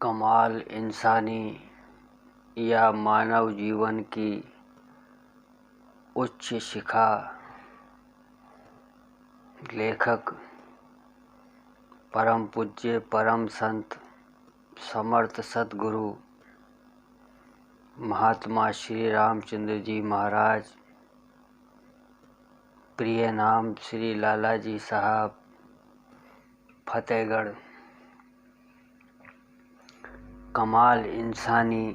कमाल इंसानी या मानव जीवन की उच्च शिखा। लेखक परम पूज्य परम संत समर्थ सद्गुरु महात्मा श्री रामचंद्र जी महाराज। प्रिय नाम श्री लालाजी साहब, फतेहगढ़। कमाल इंसानी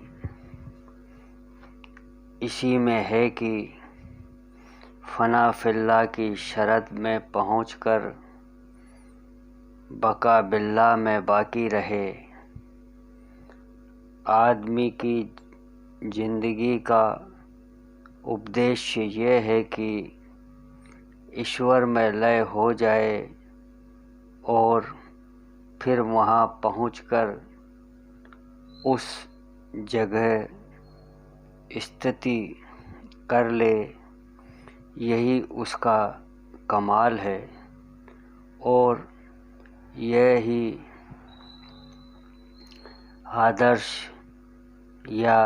इसी में है कि फना फिल्ला की शरद में पहुंचकर बका बिल्ला में बाकी रहे। आदमी की जिंदगी का उपदेश ये है कि ईश्वर में लय हो जाए और फिर वहाँ पहुंचकर उस जगह स्थिति कर ले। यही उसका कमाल है और यही आदर्श या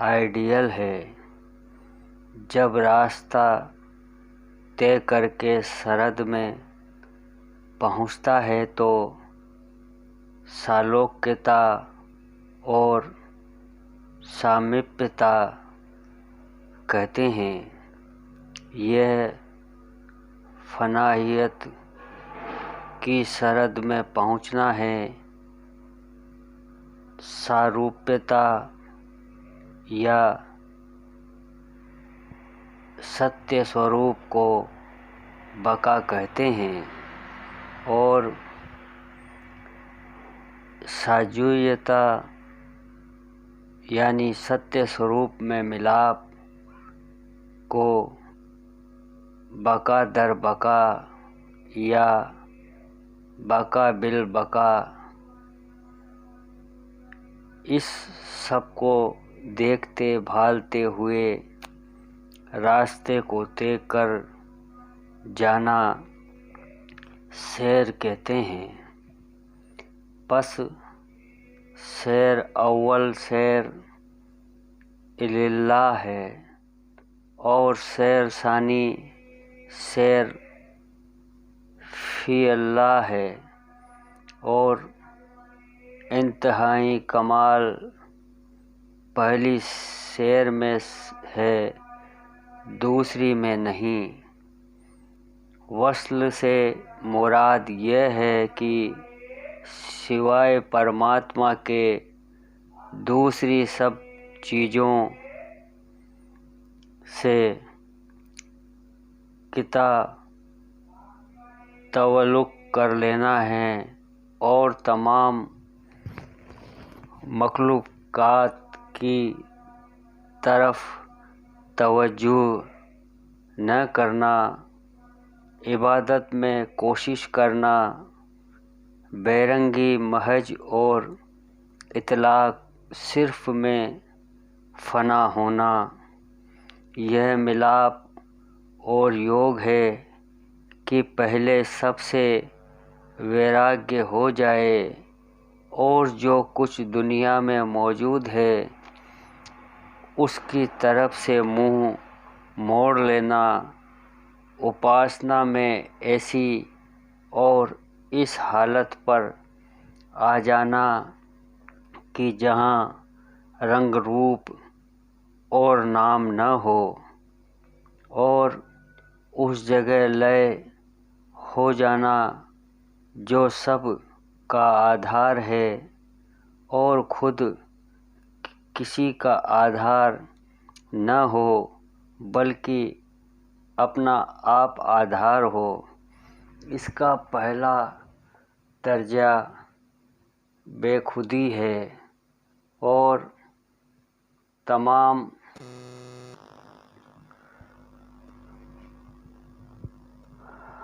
आइडियल है। जब रास्ता तय करके सरहद में पहुंचता है तो सालोक्यता और सामीप्यता कहते हैं। यह फनाहियत की सरहद में पहुंचना है। सारूप्यता या सत्य स्वरूप को बका कहते हैं और साजुयता यानी सत्य स्वरूप में मिलाप को बका दर बका या बका बिल बका। इस सब को देखते भालते हुए रास्ते को तय कर जाना सैर कहते हैं। बस सैर अव्वल सैर इल्लाह है और सैर सानी सैर फी अल्लाह है और इंतहाई कमाल पहली सैर में है, दूसरी में नहीं। वस्ल से मुराद यह है कि सिवाय परमात्मा के दूसरी सब चीज़ों से किता तवल्लुक कर लेना है और तमाम मखलूक़ात की तरफ तवज्जो न करना। इबादत में कोशिश करना, बैरंगी महज और इतलाक सिर्फ में फना होना। यह मिलाप और योग है कि पहले सबसे वैराग्य हो जाए और जो कुछ दुनिया में मौजूद है उसकी तरफ से मुंह मोड़ लेना। उपासना में ऐसी और इस हालत पर आ जाना कि जहाँ रंग रूप और नाम न हो और उस जगह लय हो जाना जो सब का आधार है और खुद किसी का आधार न हो बल्कि अपना आप आधार हो। इसका पहला दर्जा बेखुदी है और तमाम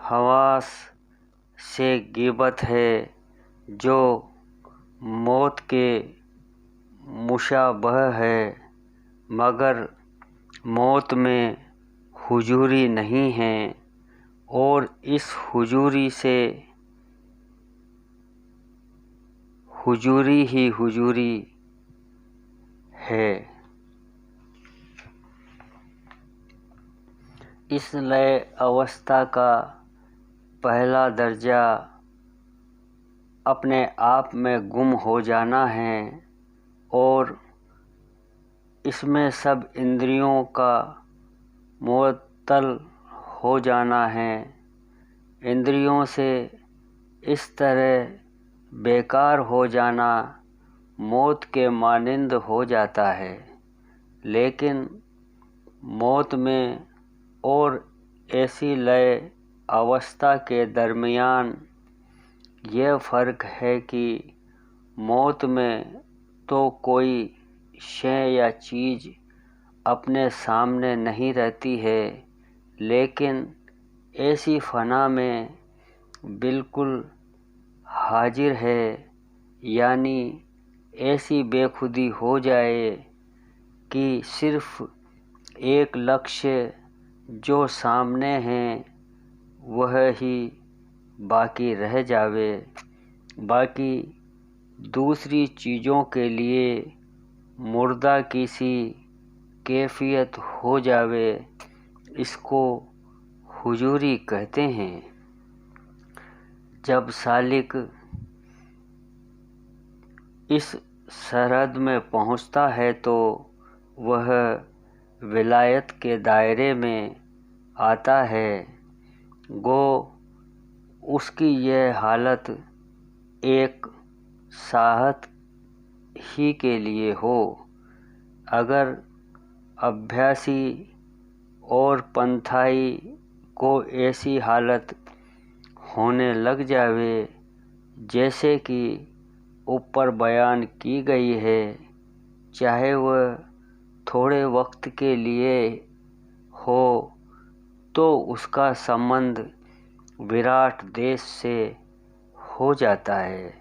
हवास से गिबत है जो मौत के मुशाबह है, मगर मौत में हुजूरी नहीं है और इस हुजूरी से हुजूरी ही हुजूरी है। इस लय अवस्था का पहला दर्जा अपने आप में गुम हो जाना है और इसमें सब इंद्रियों का मुअत्तल हो जाना है। इंद्रियों से इस तरह बेकार हो जाना मौत के मानिंद हो जाता है। लेकिन मौत में और ऐसी लय अवस्था के दरमियान यह फ़र्क है कि मौत में तो कोई शय या चीज़ अपने सामने नहीं रहती है, लेकिन ऐसी फ़ना में बिल्कुल हाजिर है, यानी ऐसी बेखुदी हो जाए कि सिर्फ़ एक लक्ष्य जो सामने है वह ही बाकी रह जावे। बाकी दूसरी चीज़ों के लिए मुर्दा की सी कैफियत हो जावे। इसको हुजूरी कहते हैं। जब सालिक इस सरहद में पहुँचता है तो वह विलायत के दायरे में आता है। गो उसकी यह हालत एक साहत ही के लिए हो। अगर अभ्यासी और पंथाई को ऐसी हालत होने लग जावे जैसे कि ऊपर बयान की गई है, चाहे वह थोड़े वक्त के लिए हो, तो उसका संबंध विराट देश से हो जाता है,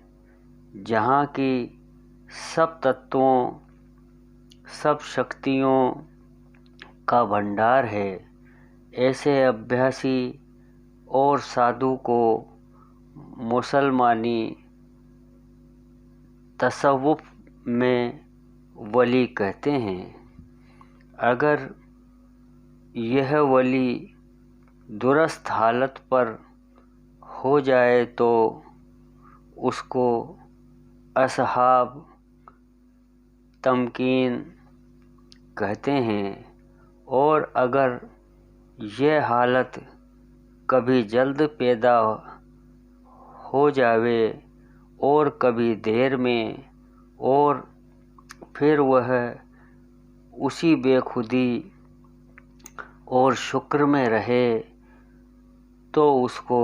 जहाँ की सब तत्वों, सब शक्तियों का भंडार है। ऐसे अभ्यासी और साधु को मुसलमानी तसव्वुफ में वली कहते हैं। अगर यह वली दुरुस्त हालत पर हो जाए तो उसको असहाब तमकीन कहते हैं। और अगर यह हालत कभी जल्द पैदा हो जावे और कभी देर में, और फिर वह उसी बेखुदी और शुक्र में रहे, तो उसको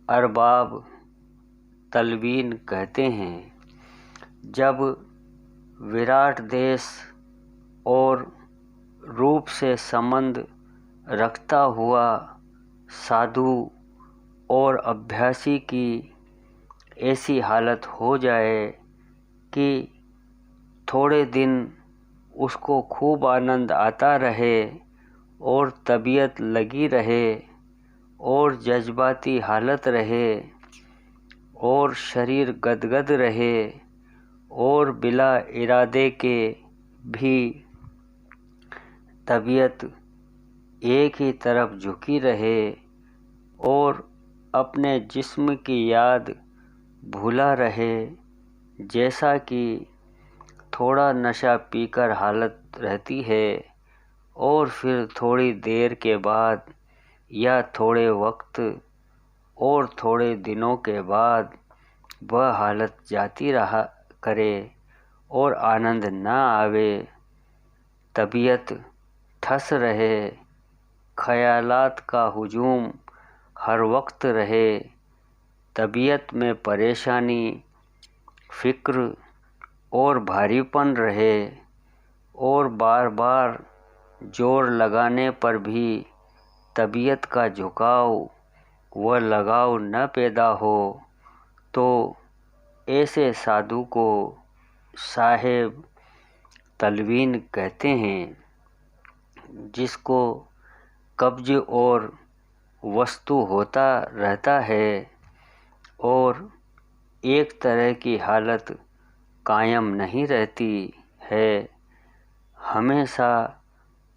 अरबाब तलवीन कहते हैं। जब विराट देश और रूप से संबंध रखता हुआ साधु और अभ्यासी की ऐसी हालत हो जाए कि थोड़े दिन उसको खूब आनंद आता रहे और तबीयत लगी रहे और जज्बाती हालत रहे और शरीर गदगद रहे और बिला इरादे के भी तबीयत एक ही तरफ झुकी रहे और अपने जिस्म की याद भूला रहे, जैसा कि थोड़ा नशा पीकर हालत रहती है और फिर थोड़ी देर के बाद या थोड़े वक्त और थोड़े दिनों के बाद वह हालत जाती रहा करे और आनंद न आवे, तबीयत ठस रहे, ख्यालात का हुजूम हर वक्त रहे, तबीयत में परेशानी, फिक्र और भारीपन रहे और बार बार जोर लगाने पर भी तबीयत का झुकाव व लगाव न पैदा हो, तो ऐसे साधु को साहेब तलवीन कहते हैं, जिसको कब्ज और वस्तु होता रहता है और एक तरह की हालत कायम नहीं रहती है, हमेशा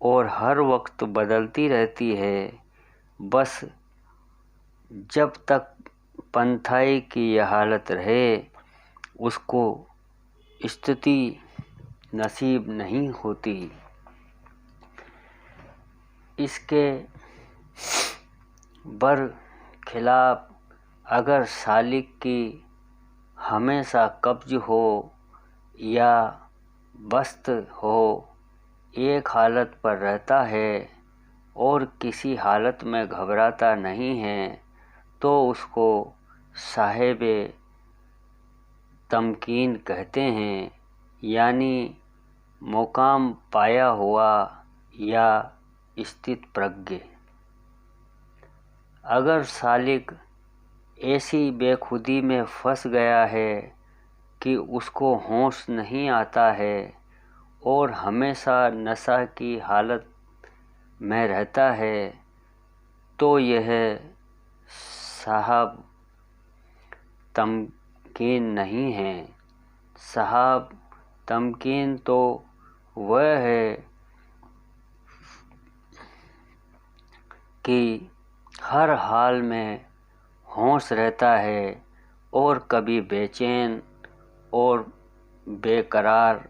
और हर वक्त बदलती रहती है। बस जब तक पंथाई की यह हालत रहे, उसको स्थिति नसीब नहीं होती। इसके बरखिलाफ अगर सालिक की हमेशा कब्ज हो या बस्त हो, एक हालत पर रहता है और किसी हालत में घबराता नहीं है, तो उसको साहिब तमकीन कहते हैं, यानी मुकाम पाया हुआ या स्थित प्रज्ञ। अगर सालिक ऐसी बेखुदी में फंस गया है कि उसको होश नहीं आता है और हमेशा नशा की हालत में रहता है, तो यह साहब तमकीन नहीं है। साहब तमकीन तो वह है कि हर हाल में होश रहता है और कभी बेचैन और बेकरार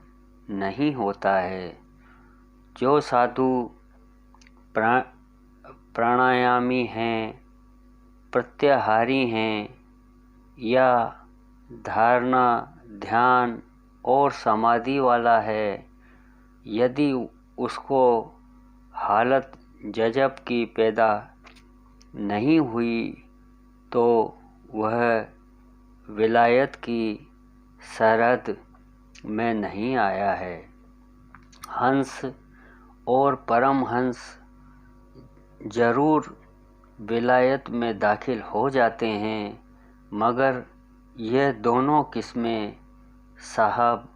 नहीं होता है। जो साधु प्राणायामी हैं, प्रत्याहारी हैं या धारणा, ध्यान और समाधि वाला है, यदि उसको हालत जज़ब की पैदा नहीं हुई तो वह विलायत की सरहद में नहीं आया है। हंस और परमहंस जरूर विलायत में दाखिल हो जाते हैं, मगर यह दोनों किस्में साहब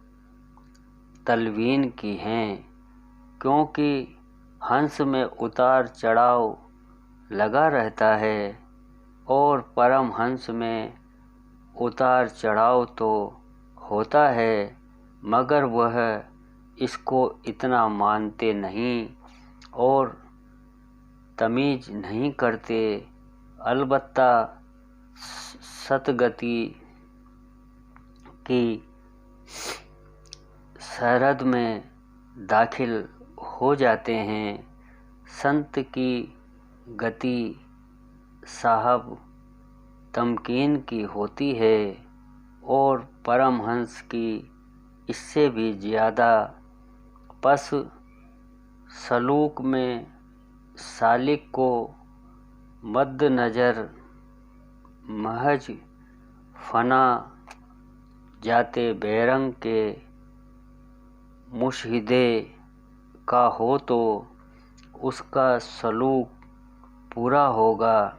तलवीन की हैं, क्योंकि हंस में उतार चढ़ाव लगा रहता है और परमहंस में उतार चढ़ाव तो होता है, मगर वह इसको इतना मानते नहीं और तमीज नहीं करते। अलबत्ता सतगति की सरहद में दाखिल हो जाते हैं। संत की गति साहब तमकीन की होती है और परमहंस की इससे भी ज़्यादा। पस सलूक में सालिक को मद्दनज़र महज फना जाते बेरंग के मुशाहिदे का हो तो उसका सलूक पूरा होगा।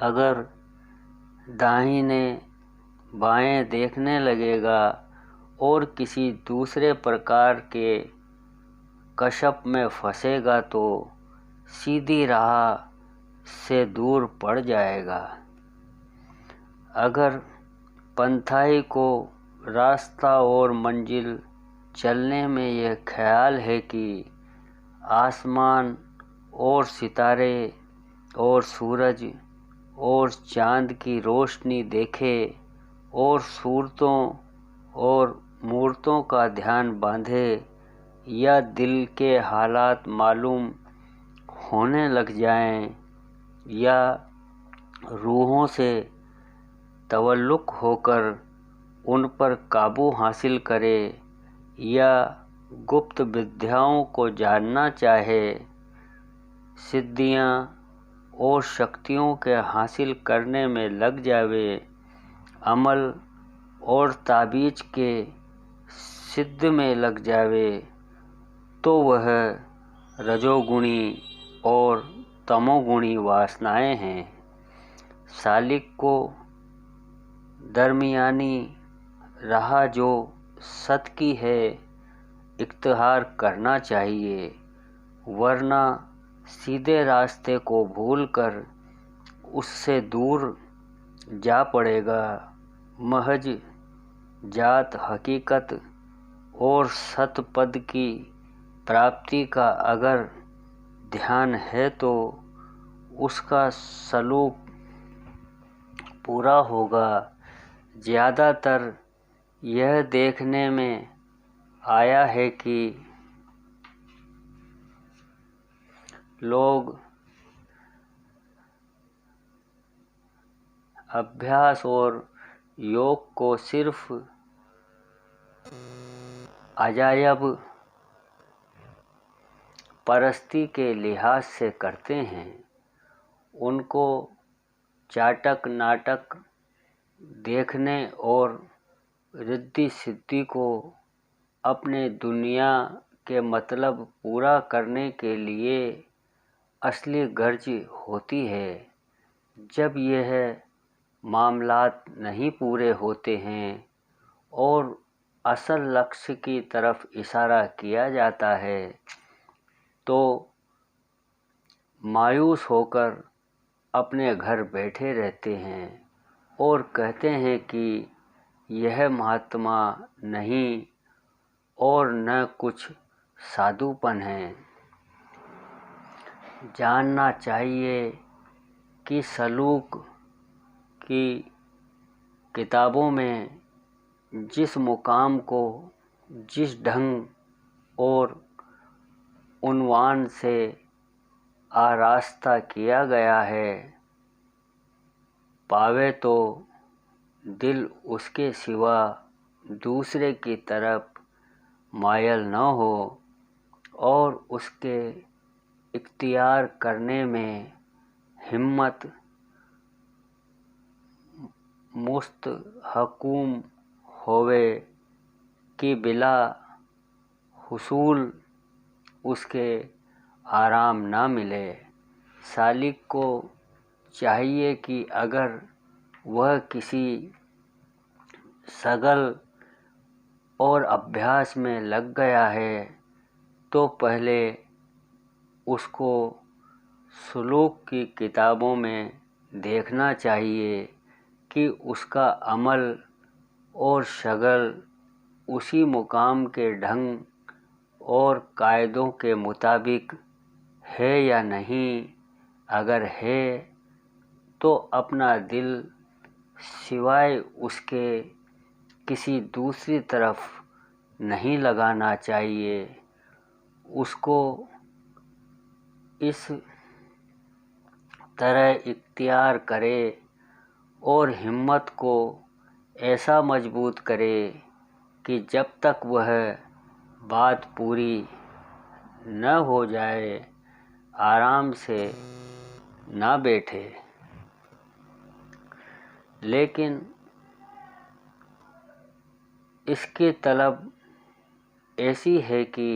अगर दाहिने बाएं देखने लगेगा और किसी दूसरे प्रकार के कशप में फंसेगा तो सीधी राह से दूर पड़ जाएगा। अगर पंथाई को रास्ता और मंजिल चलने में यह ख्याल है कि आसमान और सितारे और सूरज और चाँद की रोशनी देखे और सूरतों और मूर्तों का ध्यान बांधे या दिल के हालात मालूम होने लग जाएं या रूहों से तवल्लुक होकर उन पर काबू हासिल करे या गुप्त विद्याओं को जानना चाहे, सिद्धियां और शक्तियों के हासिल करने में लग जावे, अमल और ताबीज के सिद्ध में लग जावे, तो वह रजोगुणी और तमोगुणी वासनाएं हैं। सालिक को दरमियानी राह जो सत की है इख्तियार करना चाहिए, वरना सीधे रास्ते को भूलकर उससे दूर जा पड़ेगा। महज जात हकीकत और सतपद की प्राप्ति का अगर ध्यान है तो उसका सलूक पूरा होगा। ज़्यादातर यह देखने में आया है कि लोग अभ्यास और योग को सिर्फ अजायब परस्ती के लिहाज से करते हैं। उनको चाटक नाटक देखने और रिद्धि सिद्धि को अपने दुनिया के मतलब पूरा करने के लिए असली गर्ज होती है। जब यह मामलात नहीं पूरे होते हैं और असल लक्ष्य की तरफ इशारा किया जाता है तो मायूस होकर अपने घर बैठे रहते हैं और कहते हैं कि यह महात्मा नहीं और न कुछ साधुपन है। जानना चाहिए कि सलूक की किताबों में जिस मुकाम को जिस ढंग और उन्वान से आरास्ता किया गया है, पावे तो दिल उसके सिवा दूसरे की तरफ मायल न हो और उसके इख्तियार करने में हिम्मत मुस्तहकूम होवे कि बिला हुसूल उसके आराम ना मिले। सालिक को चाहिए कि अगर वह किसी सगल और अभ्यास में लग गया है तो पहले उसको सुलूक की किताबों में देखना चाहिए कि उसका अमल और शगल उसी मुकाम के ढंग और कायदों के मुताबिक है या नहीं। अगर है तो अपना दिल सिवाय उसके किसी दूसरी तरफ नहीं लगाना चाहिए। उसको इस तरह इख्तियार करे और हिम्मत को ऐसा मजबूत करे कि जब तक वह बात पूरी न हो जाए आराम से ना बैठे। लेकिन इसकी तलब ऐसी है कि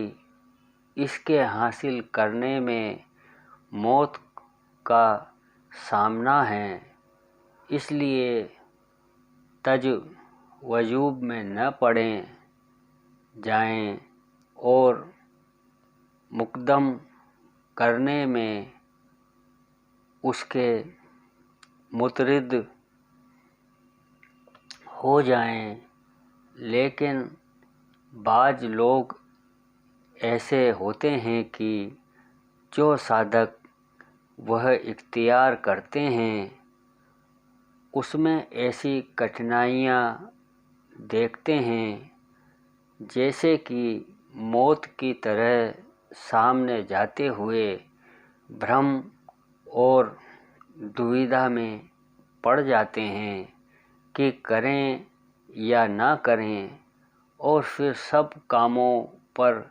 इसके हासिल करने में मौत का सामना है, इसलिए तज वजूब में न पड़े जाएं और मुकदम करने में उसके मुतरिद हो जाएं। लेकिन बाज लोग ऐसे होते हैं कि जो साधक वह इख्तियार करते हैं उसमें ऐसी कठिनाइयाँ देखते हैं जैसे कि मौत की तरह सामने जाते हुए भ्रम और दुविधा में पड़ जाते हैं कि करें या ना करें और फिर सब कामों पर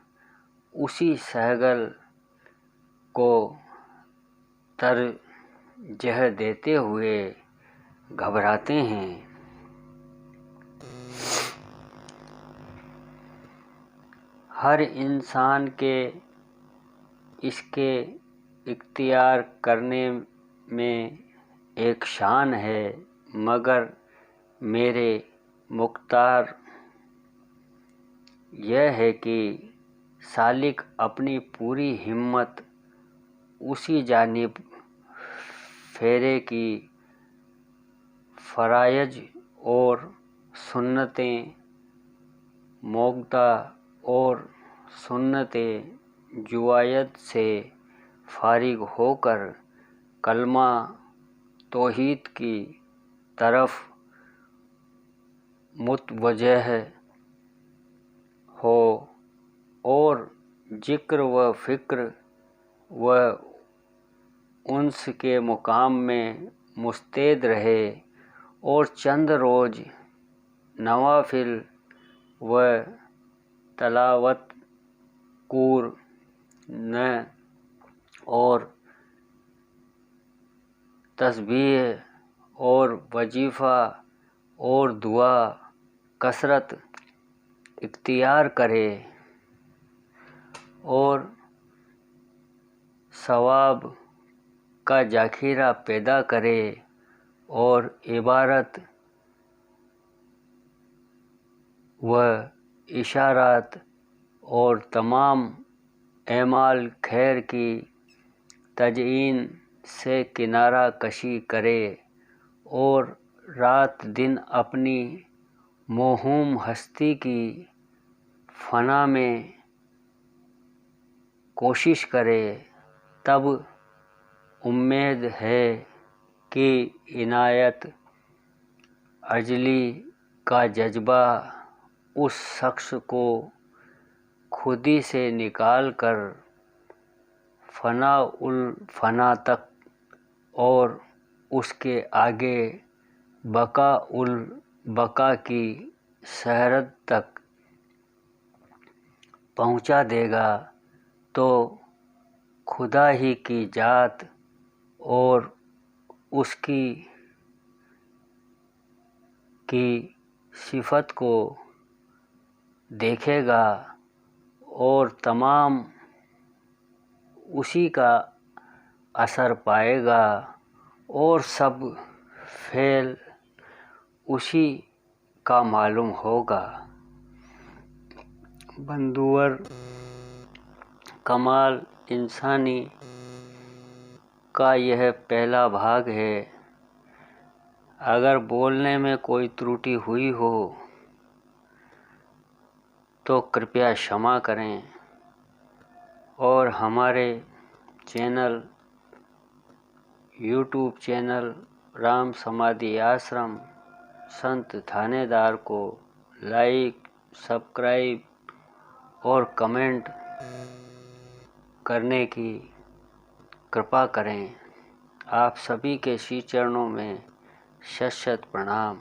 उसी सहगल को तरजीह देते हुए घबराते हैं। हर इंसान के इसके इख्तियार करने में एक शान है, मगर मेरे मुख्तार यह है कि सालिक अपनी पूरी हिम्मत उसी जानिब फेरे की फराइज और सुन्नतें मोगदा और सुन्नते जुवायद से फारिग होकर कलमा तौहीद की तरफ मुतवज्जह हो और जिक्र व फ़िक्र व उन्स के मुकाम में मुस्तैद रहे और चंद रोज़ नवाफिल व तलावत कूर न और तस्बीह और वजीफ़ा और दुआ कसरत इख्तियार करे और सवाब का ज़ख़ीरा पैदा करे और इबारत व इशारात और तमाम एमाल खैर की तज़यीन से किनारा कशी करे और रात दिन अपनी मौहूम हस्ती की फ़ना में कोशिश करे, तब उम्मीद है कि इनायत अजली का जज्बा उस शख्स को खुदी से निकाल कर फ़ना उल फ़ना तक और उसके आगे बका उल बका की शहरत तक पहुंचा देगा, तो खुदा ही की जात और उसकी सिफत को देखेगा और तमाम उसी का असर पाएगा और सब फेल उसी का मालूम होगा। बंदूर कमाल इंसानी का यह पहला भाग है। अगर बोलने में कोई त्रुटि हुई हो तो कृपया क्षमा करें और हमारे चैनल यूट्यूब चैनल राम समाधि आश्रम संत थानेदार को लाइक, सब्सक्राइब और कमेंट करने की कृपा करें। आप सभी के श्री चरणों में शत शत प्रणाम।